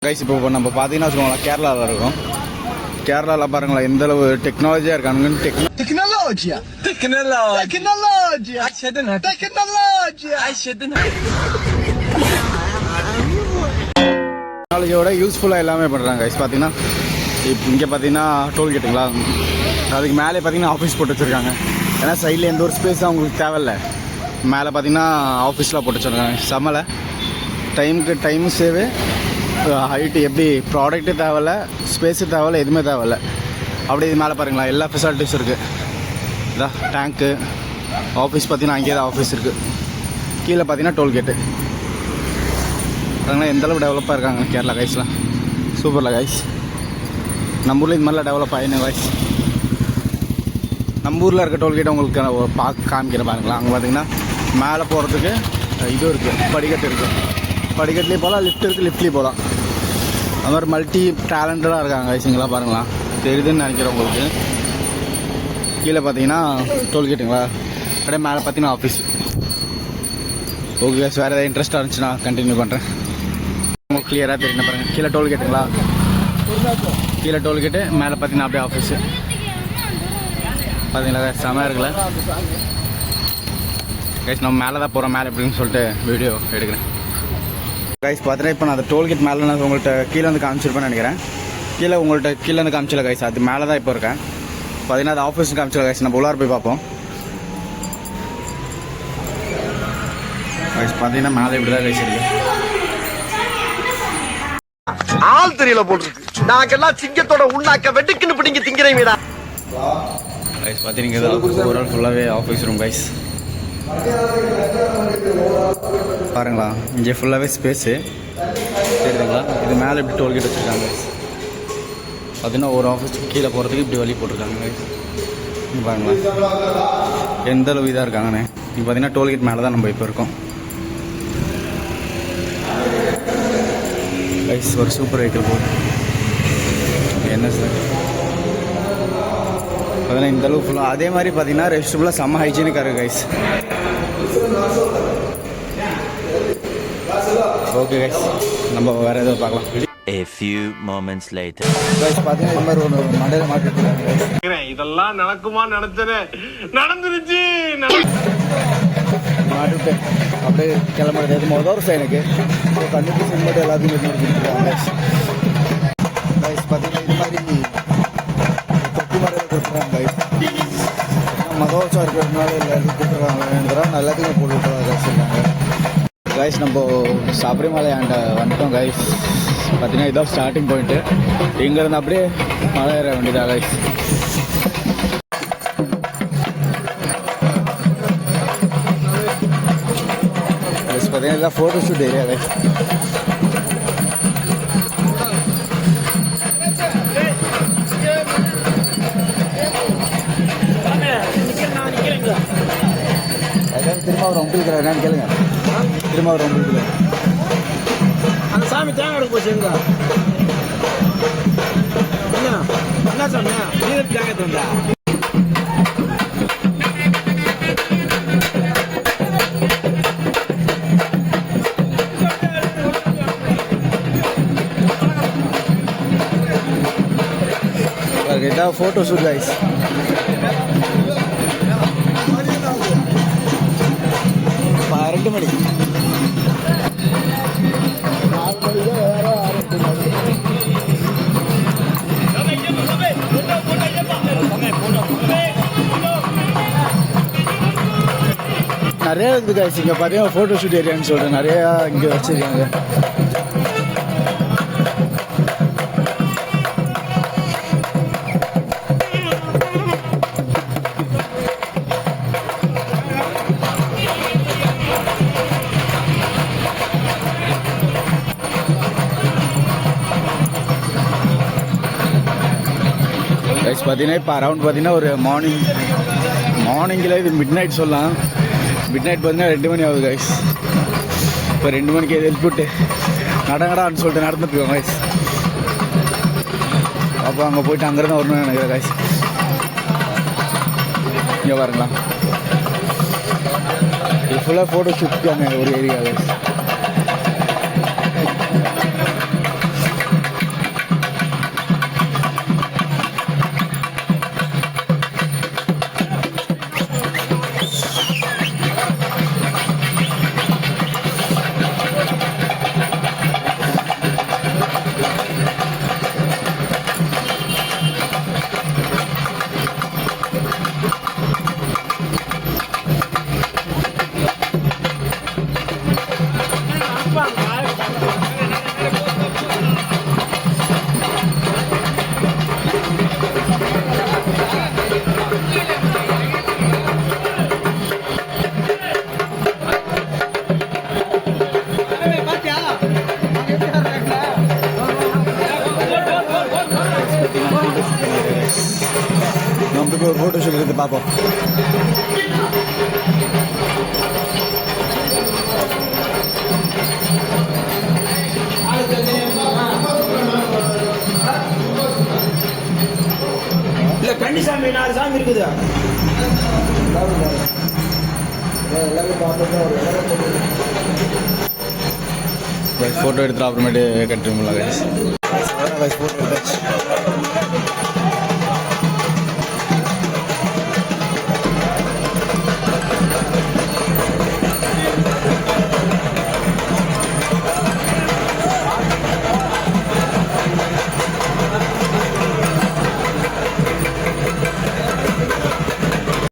Guys இப்போ நம்ம பார்த்தீங்கன்னா வச்சுக்கோங்களேன் கேரளாவில் இருக்கும். கேரளாவில் பாருங்களேன் எந்த அளவு டெக்னாலஜியாக இருக்கானுங்கன்னு. டெக்னாலஜியோட யூஸ்ஃபுல்லாக எல்லாமே பண்ணுறாங்க கைஸ். பார்த்தீங்கன்னா இப்போ இங்கே பார்த்தீங்கன்னா டோல்கேட்டுங்களா, அதுக்கு மேலே பார்த்தீங்கன்னா ஆஃபீஸ் போட்டு வச்சுருக்காங்க. ஏன்னா சைடில் எந்த ஒரு ஸ்பேஸும் அவங்களுக்கு தேவையில்லை. மேலே பார்த்தீங்கன்னா ஆஃபீஸ்லாம் போட்டு வச்சுருக்காங்க. செம்மலை டைம் சேவு, ஹைட்டு எப்படி ப்ராடக்ட்டு தேவையில்ல, ஸ்பேஸு தேவையில்ல, எதுவுமே தேவையில்ல. அப்படியே இது மேலே பாருங்களா எல்லா ஃபெசிலிட்டிஸும் இருக்குது. இதான் டேங்க்கு, ஆஃபீஸ் பார்த்தீங்கன்னா அங்கேயே தான் ஆஃபீஸ் இருக்குது. கீழே பார்த்தீங்கன்னா டோல்கேட்டு. அதனால் எந்தளவு டெவலப்பாக இருக்காங்க கேரளா கைஸ்லாம். சூப்பரில் கைஸ். நம்ம ஊரில் இது மாதிரிலாம் டெவலப் ஆகினேன் கைஸ். நம்ம ஊரில் இருக்க டோல்கேட்டை உங்களுக்கு காமிக்கிற பாருங்களா. அங்கே பார்த்தீங்கன்னா மேலே போகிறதுக்கு இது இருக்குது, படிக்கட்டு இருக்குது. படிக்கட்டுலேயும் போகலாம், லிஃப்ட் இருக்குது, லிஃப்ட்லேயும் போகலாம். அது மாதிரி மல்டி டேலண்டடாக இருக்காங்க கைஸுங்களாம் பாருங்களா. தெரியுதுன்னு நினைக்கிறேன் உங்களுக்கு. கீழே பார்த்தீங்கன்னா டோல்கேட்டுங்களா, அப்படியே மேலே பார்த்தீங்கன்னா ஆஃபீஸ். ஓகே கைஸ், வேறு ஏதாவது இன்ட்ரெஸ்ட்டாக இருந்துச்சுன்னா கண்டினியூ பண்ணுறேன். உங்களுக்கு கிளியராக தெரியும் பாருங்கள். கீழே டோல்கேட்டுங்களா, கீழே டோல்கேட்டு, மேலே பார்த்தீங்கன்னா அப்படியே ஆஃபீஸு. பார்த்தீங்களா செமையாக இருக்குல்ல கைஸ். நம்ம மேலே தான் போகிறோம். மேலே எப்படின்னு சொல்லிட்டு வீடியோ எடுக்கிறேன் கைஸ். பார்த்தீங்கன்னா இப்போ நான் அந்த டோல்கேட் மேலே நான் உங்கள்கிட்ட கீழே வந்து காமிச்சிருப்பேன்னு நினைக்கிறேன். கீழே வந்து காமிச்சில கைஸ். அது மேலே தான் இப்போ இருக்கேன். பார்த்தீங்கன்னா அது ஆஃபீஸ் காமிச்சில கைஸ். நம்ம உள்ளார போய் பார்ப்போம் கைஸ். பார்த்தீங்கன்னா மேலே இப்படி தான் கைஸ் இருக்கு. ஆள் தெரியல போட்டுருக்கு. நாங்கெல்லாம் சிங்கத்தோட உண்ணாக்க வெட்டுக்குன்னு பிடிங்க திங்கிறீங்கடா கைஸ். பார்த்தீங்கன்னா ஒரு ஆள் ஃபுல்லாகவே ஆஃபீஸ் ரூம் கைஸ். பாருங்களா, இங்கே ஃபுல்லாகவே ஸ்பேஸு தெரியுதுங்களா. இது மேலே இப்படி டோல்கேட் வச்சுருக்காங்க கைஸ். பார்த்தீங்கன்னா ஒரு ஆஃபீஸ்க்கு கீழே போகிறதுக்கு இப்படி வழி போட்டிருக்காங்க கைஸ். பாருங்களா எந்த அளவு இதாக இருக்காங்கண்ணே. இப்போ பார்த்தீங்கன்னா டோல்கேட் மேலே தான் நம்ம இப்போ இருக்கோம் கைஸ். ஒரு சூப்பர் வெஹிக்கிள் போகுது. என்ன சார் பார்த்தீங்கன்னா இந்த அளவு ஃபுல்லாக. அதே மாதிரி பார்த்தீங்கன்னா ரெஸ்ட் ஃபுல்லாக செம்ம ஹைஜீனிக்காக இருக்குது கைஸ். ஓகே கைஸ், நம்ம வேறு எதாவது பார்க்கலாம். A few moments later. Guys பார்த்தீங்கன்னா இது மாதிரி ஒரு மண்டல மார்க்கெட். இதெல்லாம் நடக்குமா நினைச்சேன், நடந்துருச்சு. மாட்டுட்டு அப்படியே கிளம்புறது எது மொதல் சார் எனக்கு கண்டிப்பாக சிமெண்ட் எல்லாத்தையும் கொடுத்துருக்காங்க கைஸ். பார்த்தீங்கன்னா இது மாதிரி தொட்டி மாதிரி கொடுத்துருக்காங்க கைஸ். மதவசம் இருக்கிறதுனால எல்லாத்தையும் கொடுத்துருக்காங்க. எல்லாத்தையும் போட்டு விட்டுருவாங்க கைஸ். கைஸ் நம்ம சபரிமலை ஆண்ட வந்துட்டோம் கைஸ். பார்த்தீங்கன்னா இதான் ஸ்டார்டிங் பாயிண்ட்டு. இங்கேருந்து அப்படியே மலை ஏற வேண்டியதா கைஸ். பார்த்தீங்கன்னா இதான் ஃபோட்டோ ஷூட் ஏரியா கைஸ். திரும்ப அவர் உங்களுக்கு என்னன்னு கேளுங்க. திரும்ப அவர் உங்களுக்கு அந்த சாமி தேங்காய் எடுக்க போச்சுங்களா என்ன சாமி நீங்க தேங்காய் தந்தா இதான் ஃபோட்டோ ஷூட் கைஸ். ரெண்டு மணி நிறைய இருக்குது கைஸ். இங்கே பார்த்தீங்கன்னா ஃபோட்டோ ஷூட் ஏரியான்னு சொல்லிட்டு நிறையா இங்கே வச்சுருக்காங்க. கைஸ் பார்த்தீங்கன்னா இப்போ அரௌண்ட் பார்த்தீங்கன்னா ஒரு மார்னிங்கில் இது மிட் நைட் சொல்லலாம். மிட் நைட் பார்த்தீங்கன்னா 2 மணி ஆகுது கைஸ். இப்போ 2 மணிக்கு எழுப்பிவிட்டு நடங்கடான்னு சொல்லிட்டு நடந்துட்டு இருக்கோம் கைஸ். அப்போ அங்கே போயிட்டு அங்கேருந்து வரணும்னு நினைக்கிறேன் கைஸ். இங்கே பாருங்களா, இது ஃபுல்லாக ஃபோட்டோ ஷூட்டுக்கான ஒரு ஏரியா கைஸ். ஒரு ஃபோட்டோ ஷூட் எடுத்து பார்ப்போம். இல்ல கண்டி சாமி 4 சாமி இருக்குது. ஃபோட்டோ எடுத்துட்டு அப்புறமேட்டு கட்டுருங்களா? ஃபோட்டோ எடுத்தாச்சு.